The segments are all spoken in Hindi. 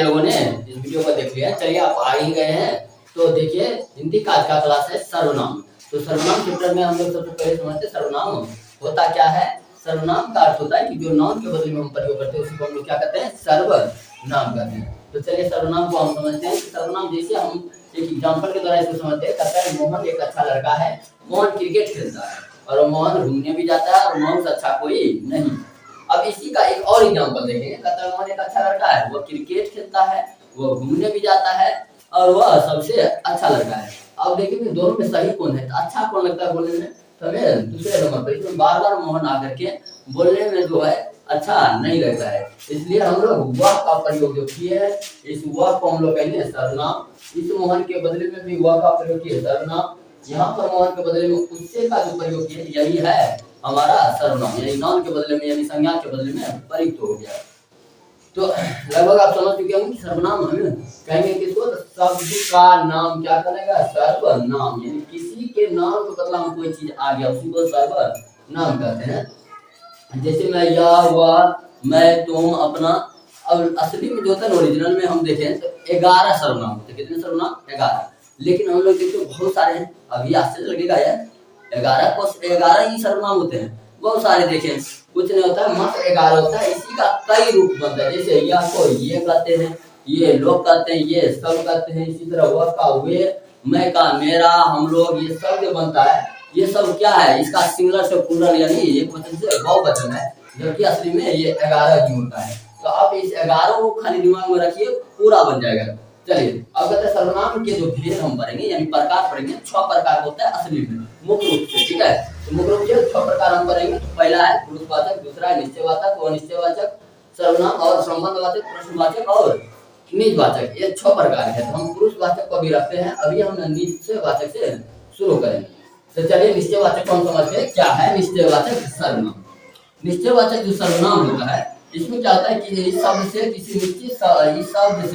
सारे लोगों ने इस वीडियो को देख लिया। चलिए आप आ ही गए हैं तो देखिए हिंदी का आज का क्लास है सर्वनाम। तो सर्वनाम चैप्टर में हम लोग सबसे पहले समझते हैं सर्वनाम होता क्या है। सर्वनाम का अर्थ होता है कि जो नाउन के बदले में हम प्रयोग करते हैं उसी को हम लोग क्या कहते हैं, सर्वनाम कहते हैं। तो चलिए सर्वनाम को हम समझते हैं। सर्वनाम जैसे हम एक एग्जांपल के द्वारा इसको समझते हैं। कहता है मोहन एक अच्छा लड़का है, मोहन क्रिकेट खेलता है और मोहन घूमने भी जाता है और मोहन से अच्छा कोई नहीं। अब इसी का एक और एग्जांपल देखेंगे। कहता है मोहन एक अच्छा लड़का है, वो क्रिकेट खेलता है, वो घूमने भी जाता है और वह सबसे अच्छा लड़का है। अब देखेंगे दोनों में सही कौन है, तो अच्छा कौन लगता है बोलने में, तो हमें दूसरे नंबर पर। इसमें बार बार मोहन आकर के बोलने में जो है अच्छा नहीं लगता है, इसलिए हम लोग वह का प्रयोग जो किए हैं, इस वह को हम लोग कहेंगे सर्वनाम। इस मोहन के बदले में भी वह का प्रयोग किए सर्वनाम। यहाँ पर मोहन के बदले में उससे का जो प्रयोग किए यही है हमारा सर्वनाम, यानी नाउन के बदले में यानी संज्ञा के बदले में प्रयुक्त हो गया। तो लगभग आप समझ चुके होंगे सर्वनाम हमें कहेंगे किसको, शब्द का नाम क्या करेगा, सर्वनाम। यानी किसी के नाम के बदला में कोई चीज आ गया उसी को सर्वनाम कहते हैं। जैसे मैं, यह, वह, मैं, तुम, अपना। अब असली में जो होता है ओरिजिनल में हम देखें तो 11 सर्वनाम होते हैं। कितने सर्वनाम, 11। लेकिन हम लोग देखते बहुत सारे हैं। अभी आश्चर्य लगेगा यार, 11 ही सर्वनाम होते हैं, बहुत सारे देखें। कुछ नहीं होता है, मात्र 11 होता है। इसी का कई रूप बनता है। जैसे यह को ये कहते हैं, ये लोग कहते हैं, ये सब कहते हैं। इसी तरह वह का वे, मैं का मेरा, हम लोग, ये सब जो बनता है ये सब क्या है, इसका सिंगुलर से प्लूरल यानी एक वचन से बहुवचन है, जबकि असली में ये 11 ही होता है। तो आप इस 11 को खाली दिमाग में रखिए, पूरा बन जाएगा। चलिए अब कहते हैं सर्वनाम के जो भेद हम पढ़ेंगे यानी प्रकार पढ़ेंगे। 6 प्रकार होता है असली में मुख्य रूप से, ठीक है। तो मुख्य रूप से 6 प्रकार हम पढ़ेंगे। तो पहला है पुरुषवाचक, दूसरा है निश्चयवाचक, अनिश्चयवाचक सर्वनाम और संबंधवाचक, प्रश्नवाचक और निजवाचक। ये 6 प्रकार है। तो हम पुरुषवाचक को भी रखते हैं। अभी हम निश्चयवाचक से शुरू करेंगे। तो चलिए निश्चयवाचक को हम समझते हैं क्या है निश्चयवाचक सर्वनाम। निश्चयवाचक जो सर्वनाम होता है इसमें क्या होता है कि इस शब्द से किसी निश्चित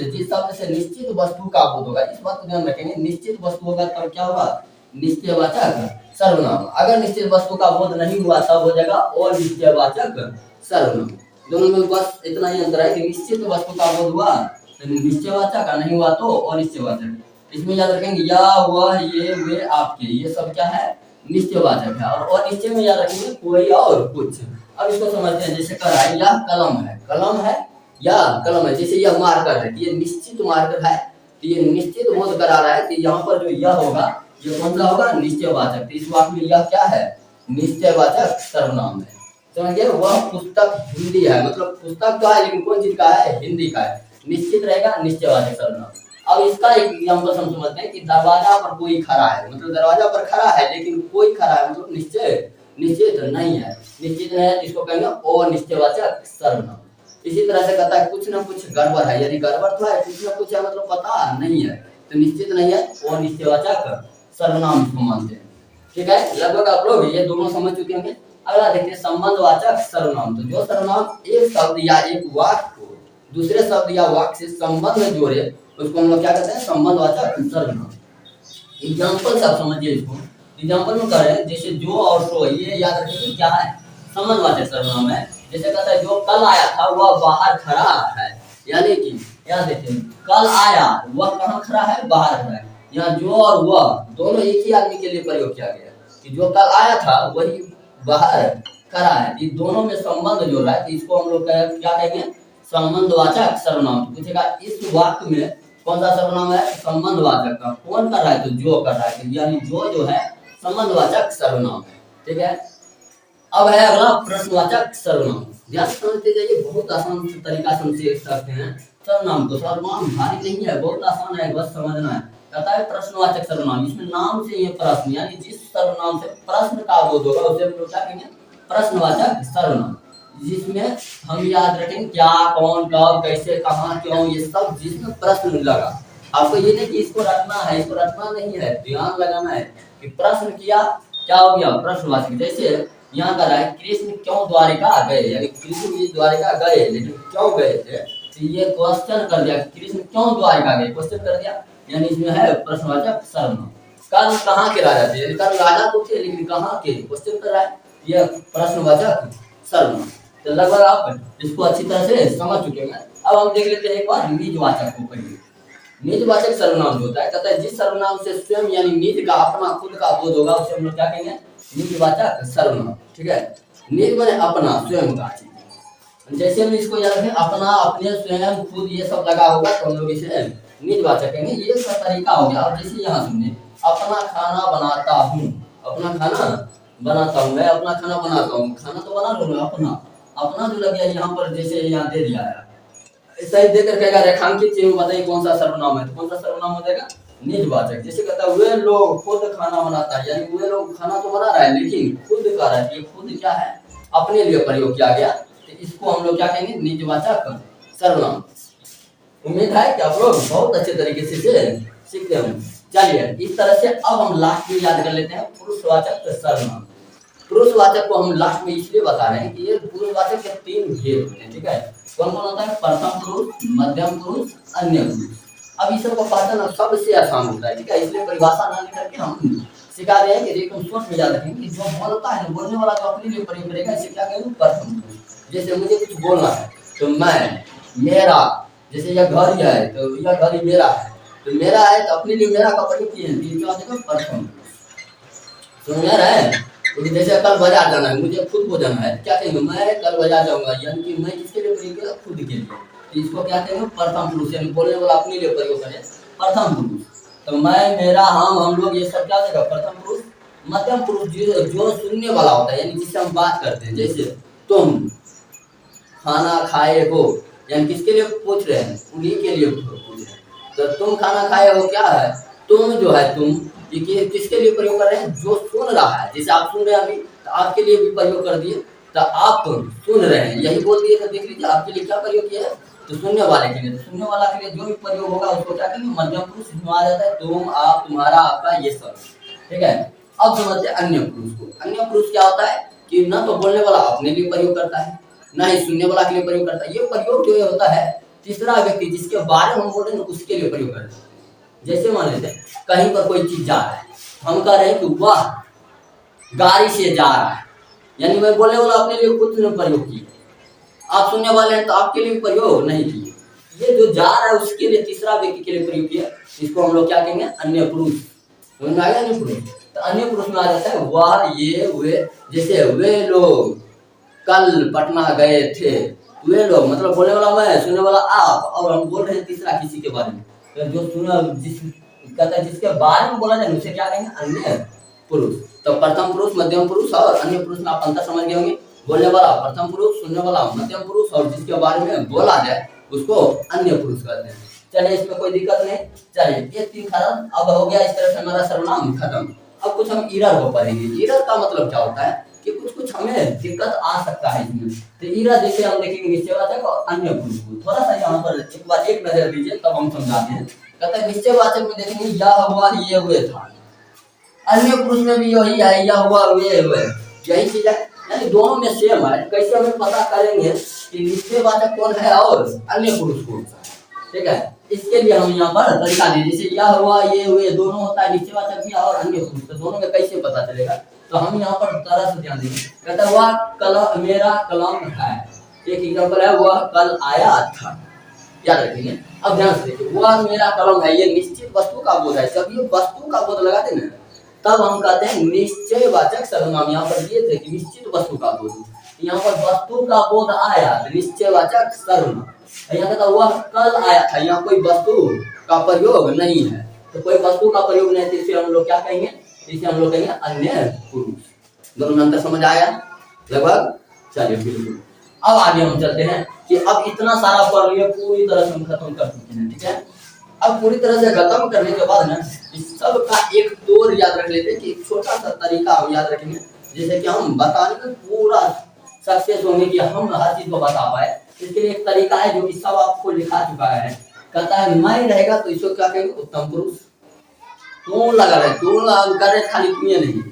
जिस शब्द से निश्चित वस्तु का बोध होगा, इस बात को ध्यान रखेंगे। निश्चित वस्तु होगा तब क्या होगा, निश्चयवाचक सर्वनाम। अगर निश्चित वस्तु का बोध नहीं हुआ तब हो जाएगा अनिश्चयवाचक सर्वनाम। दोनों में बस इतना ही अंतर है कि निश्चित वस्तु का बोध हुआ तो निश्चयवाचक, नहीं हुआ तो अनिश्चयवाचक। इसमें याद रखेंगे या, वह, ये, वे, आपके, ये सब क्या है निश्चयवाचक है। और अनिश्चय में याद रखेंगे कोई और कुछ। अब इसको समझते हैं। जैसे करा है, यह कलम है, कलम है या कलम है। जैसे यह मार्कर है, ये निश्चित मार्कर है, तो ये निश्चित बोध करा रहा है। तो यहाँ पर जो यह होगा ये कौन सा होगा, निश्चयवाचक। तो इस वाक्य में यह क्या है, निश्चयवाचक सर्वनाम है। समझिए, वह पुस्तक हिंदी है, मतलब पुस्तक तो है लेकिन कौन चीज का है, हिंदी का है, निश्चित रहेगा निश्चयवाचक सर्वनाम। अब इसका एक एग्जांपल हम समझते हैं कि दरवाजा पर कोई खड़ा है, मतलब दरवाजा पर खड़ा है लेकिन कोई खड़ा है, मतलब निश्चित नहीं है। निश्चित नहीं है इसको कहेंगे अनिश्चयवाचक सर्वनाम। इसी तरह से कहता है कुछ ना कुछ गड़बड़ है, यदि गड़बड़ तो है, कुछ ना कुछ है मतलब पता नहीं है, तो निश्चित नहीं है अनिश्चयवाचक सर्वनाम इसको मानते हैं। ठीक है, लगभग आप लोग ये दोनों समझ चुके होंगे। अगला देखते हैं संबंधवाचक सर्वनाम। तो जो सर्वनाम एक शब्द या एक वाक्य को दूसरे शब्द या वाक्य से संबंध में जोड़े उसको हम लोग क्या कहते हैं, संबंधवाचक सर्वनाम। एग्जांपल से आप समझिए इसको। एग्जांपल में कह रहे हैं जैसे जो और सो, ये याद रखिए क्या है, संबंधवाचक सर्वनाम है। जैसे कहता है जो कल आया था वह बाहर खड़ा है, यानी कि याद रखिए कल आया वह कहाँ खड़ा है, बाहर खड़ा है। यहाँ जो और वह दोनों एक ही आदमी के लिए प्रयोग किया गया कि जो कल आया था वही बाहर खड़ा है। ये दोनों में संबंध जो रहा है, इसको हम लोग क्या कहेंगे, संबंधवाचक सर्वनाम। पूछेगा इस वाक्य में कौन सा सर्वनाम है, संबंधवाचक का। कौन कर रहा है, तो जो कर रहा है, यानी जो है संबंधवाचक सर्वनाम है। ठीक है, अब है अगला प्रश्नवाचक सर्वनाम। ध्यान से समझते जाइए, बहुत आसान तरीका से हम सीख सकते हैं सर्वनाम को। सर्वनाम भारी नहीं है, बहुत आसान है, बस समझना है। कहता है प्रश्नवाचक सर्वनाम, इसमें नाम से ये प्रश्न यानी जिस सर्वनाम से प्रश्न का बोध होगा उसे हम लोग क्या कहेंगे, प्रश्नवाचक सर्वनाम। जिसमें हम याद रखें क्या, कौन, कब, कैसे, कहाँ, क्यों, ये सब जिसमें प्रश्न लगा। आपको ये नहीं कि इसको रखना है, इसको रखना नहीं है, ध्यान लगाना है कि प्रश्न किया क्या हो गया, प्रश्नवाचक। जैसे यहाँ कर रहा है कृष्ण क्यों द्वारिका गए, यानी कृष्ण जी द्वारिका गए लेकिन क्यों गए थे, तो ये क्वेश्चन कर दिया, कृष्ण क्यों द्वारिका गए, क्वेश्चन कर दिया, यानी इसमें है प्रश्नवाचक सर्वनाम। कल कहाँ के राजा थे, कल राजा तो थे लेकिन कहाँ के, क्वेश्चन कर रहा है, यह प्रश्नवाचक सर्वनाम। तो लगभग आप इसको अच्छी तरह से समझ चुके हैं। अब हम देख लेते हैं एक बार निजवाचक को पढ़िए। निजवाचक सर्वनाम जो होता है, कहता है जिस सर्वनाम से स्वयं यानी निज का अपना खुद का बोध होगा उसे हम लोग क्या कहेंगे, निजवाचक सर्वनाम। ठीक है, निज माने अपना स्वयं का चीज। जैसे हम इसको याद रखें अपना, अपने, स्वयं, खुद ये सब लगा होगा तो हम लोग इसे निजवाचक कहेंगे। ये सब तरीका हो गया। और जैसे यहाँ सुनिए, अपना खाना बनाता हूँ, अपना खाना बनाता हूँ, मैं अपना खाना बनाता हूँ, खाना तो बना लो, अपना अपना जो लग गया यहाँ पर, जैसे यहाँ दे दिया है सही देकर कहेगा रेखांकित चिन्ह बताइए कौन सा सर्वनाम है, तो कौन सा सर्वनाम हो जाएगा, निजवाचक। जैसे कहता है वे लोग खुद खाना बनाता है, यानी वे लोग खाना तो बना रहा है लेकिन खुद का रहा है, ये खुद क्या है, अपने लिए प्रयोग किया गया, तो इसको हम लोग क्या कहेंगे, निजवाचक सर्वनाम। उम्मीद है कि आप लोग बहुत अच्छे तरीके से सीखते होंगे। चलिए इस तरह से अब हम लास्ट में याद कर लेते हैं पुरुषवाचक सर्वनाम। पुरुषवाचक को हम लास्ट में इसलिए बता रहे हैं कि ये पुरुषवाचक के 3 भेद होते हैं। ठीक है, कौन कौन होता है, प्रथम पुरुष, मध्यम पुरुष, अन्य पुरुष। अब इस सबको पहचानना सबसे आसान होता है। ठीक है, इसलिए परिभाषा ना लेकर के हम सिखा रहे हैं कि एकदम सोच में याद रखें कि जो बोलता है, बोलने वाला जो अपने लिए प्रयोग करेगा इसे क्या कहेंगे, प्रथम पुरुष। जैसे मुझे कुछ बोलना है तो मैं, मेरा, जैसे यह घर है तो यह घर ही मेरा है, तो मेरा है तो अपने लिए मेरा का प्रयोग किए हैं, प्रथम पुरुष। समझ रहा है, जैसे कल बाजार जाना है, मुझे खुद को जाना है, क्या कहेंगे, मैं कल बाजार जाऊंगा, यानी कि मैं किसके लिए प्रयोग किया, खुद के लिए, तो इसको क्या कहेंगे, प्रथम पुरुष, यानी बोलने वाला अपने लिए प्रयोग करे, प्रथम पुरुष। तो मैं, मेरा, हम लोग, ये सब क्या देगा, प्रथम पुरुष। मध्यम पुरुष जो सुनने वाला होता है, यानी जिससे हम बात करते हैं, जैसे तुम खाना खाए हो, यानी किसके लिए पूछ रहे हैं, उन्हीं के लिए पूछ रहे हैं। तो तुम खाना खाए हो क्या है, तुम जो है तुम, ये किसके लिए प्रयोग कर रहे हैं, जो सुन रहा है। जैसे आप सुन रहे हैं अभी तो आपके लिए भी प्रयोग कर दिए, तो आप सुन रहे हैं यही बोल दिए, तो देख लीजिए आपके लिए क्या प्रयोग किया है, तो सुनने वाले के लिए, तो सुनने वाला के लिए जो भी प्रयोग होगा उसको क्या कहेंगे, मध्यम पुरुष। इसमें आ जाता है तुम, आप, तुम्हारा, आपका, ये सब। ठीक है, अब समझते हैं अन्य पुरुष को। अन्य पुरुष क्या होता है कि ना तो बोलने वाला अपने लिए प्रयोग करता है, ना ही सुनने वाला के लिए प्रयोग करता है। ये प्रयोग जो होता है तीसरा व्यक्ति जिसके बारे में हम बोल रहे हैं उसके लिए प्रयोग करते हैं। जैसे मान लेते हैं कहीं पर कोई चीज जा रहा है, हम कह रहे हैं कि वह गाड़ी से जा रहा है, यानी मैं बोलने वाला अपने लिए खुद ने प्रयोग किया, आप सुनने वाले हैं तो आपके लिए प्रयोग नहीं किए। ये जो जा रहा है उसके लिए तीसरा व्यक्ति के लिए प्रयोग किया, इसको हम लोग क्या कहेंगे, अन्य पुरुष। समझ में आ गया, अन्य पुरुष। तो अन्य पुरुष में आ जाता है वह, ये, वे। जैसे वे लोग कल पटना गए थे, वे लोग मतलब बोलने वाला मैं, सुनने वाला आप, और हम बोल रहे हैं तीसरा किसी के बारे में, तो जो सुना कहता है जिसके बारे में बोला जाए उसे क्या कहेंगे, अन्य पुरुष। तो प्रथम पुरुष, मध्यम पुरुष और अन्य पुरुष में आप अंतर समझ गए होंगे। बोलने वाला प्रथम पुरुष, सुनने वाला मध्यम पुरुष, और जिसके बारे में बोला जाए उसको अन्य पुरुष कहते हैं। चलिए इसमें कोई दिक्कत नहीं। चलिए ये 3 खत्म, अब हो गया। इस तरह से हमारा सर्वनाम खत्म। अब कुछ हम ईरर को पढ़ेंगे। ईरर का मतलब क्या होता है कि कुछ हमें दिक्कत आ सकता है इसमें। तो ईरर जैसे हम देखेंगे निश्चयवाचक और अन्य पुरुष को। थोड़ा सा यहाँ पर एक बार एक नजर दीजिए तब हम समझाते हैं। कहते हैं निश्चयवाचक में देखेंगे यह हुआ, ये हुए था। अन्य पुरुष में भी यही है, यह हुआ, वे हुए, यही चीज है, यानी दोनों में सेम है। कैसे हमें पता करेंगे कि निश्चयवाचक कौन है और अन्य पुरुष कौन सा है? ठीक है, इसके लिए हम यहाँ पर तरीका दें। जैसे यह हुआ, ये हुए, दोनों होता है निश्चयवाचक भी और अन्य पुरुष, तो दोनों में कैसे पता चलेगा? तो हम यहाँ पर तरह से ध्यान देंगे। कहता है वह कलम, मेरा कलम है। एक एग्जाम्पल है, वह कल आया था, याद रखेंगे। अब ध्यान से देखिए, वह मेरा कलम है, ये निश्चित वस्तु का बोध है। जब ये वस्तु का बोध लगाते हैं तब हम कहते हैं निश्चयवाचक सर्वनाम। यहाँ पर दिए थे कि निश्चित वस्तु का बोध, यहाँ पर वस्तु का बोध आया तो निश्चयवाचक सर्वनाम। यहाँ कहता वह कल आया था, यहाँ कोई वस्तु का प्रयोग नहीं है, तो कोई वस्तु का प्रयोग नहीं है, इसे हम लोग क्या कहेंगे? इसे हम लोग कहेंगे अन्य पुरुष। दोनों में अंतर समझ आया लगभग? चलिए बिल्कुल। अब आगे हम चलते हैं कि अब इतना सारा पढ़ लिया, पूरी तरह से हम खत्म कर चुके हैं। ठीक है, अब पूरी तरह से खत्म करने के बाद ना इस सब का एक तोड़ याद रख लेते हैं कि एक छोटा सा तरीका हम याद रखेंगे, जैसे कि हम बताने में पूरा सक्सेस होंगे कि हम हर चीज को बता पाए। इसके लिए एक तरीका है जो कि सब आपको लिखा चुका है। कहता है मैं रहेगा तो इसको क्या कहेंगे? उत्तम पुरुष। तुम लगा रहे, तुम कर रहे, खाली तुम्हें नहीं,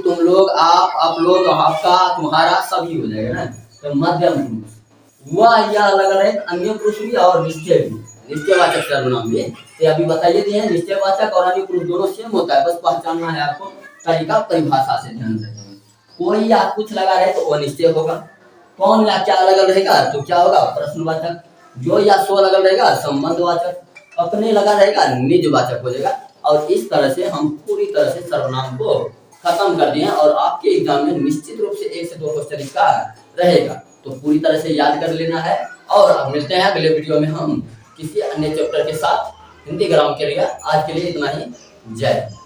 तुम लोग, आप लोग, आपका, तुम्हारा, सभी हो जाएगा ना। तो मध्यम पुरुष। वह यह लगा रहे, अन्य पुरुष भी और निश्चय भी, निश्चयवाचक सर्वनाम भी। तो अभी बताइए दिए हैं निश्चयवाचक और अन्य पुरुष दोनों सेम होता है, बस पहचानना है आपको। तरीका परिभाषा से ध्यान रखेंगे। कोई या कुछ लगा रहे तो वह निश्चय होगा, कौन या क्या लगा रहेगा तो क्या होगा? प्रश्नवाचक। जो या सो लगा रहेगा संबंधवाचक, अपने लगा रहेगा निजवाचक हो जाएगा। और इस तरह से हम पूरी तरह से सर्वनाम को खत्म कर दिए हैं और आपके एग्जाम में निश्चित रूप से 1 से 2 क्वेश्चन इसका रहेगा, तो पूरी तरह से याद कर लेना है। और अब मिलते हैं अगले वीडियो में हम किसी अन्य चैप्टर के साथ हिंदी ग्रामर के लिए। आज के लिए इतना ही। जय हिंद।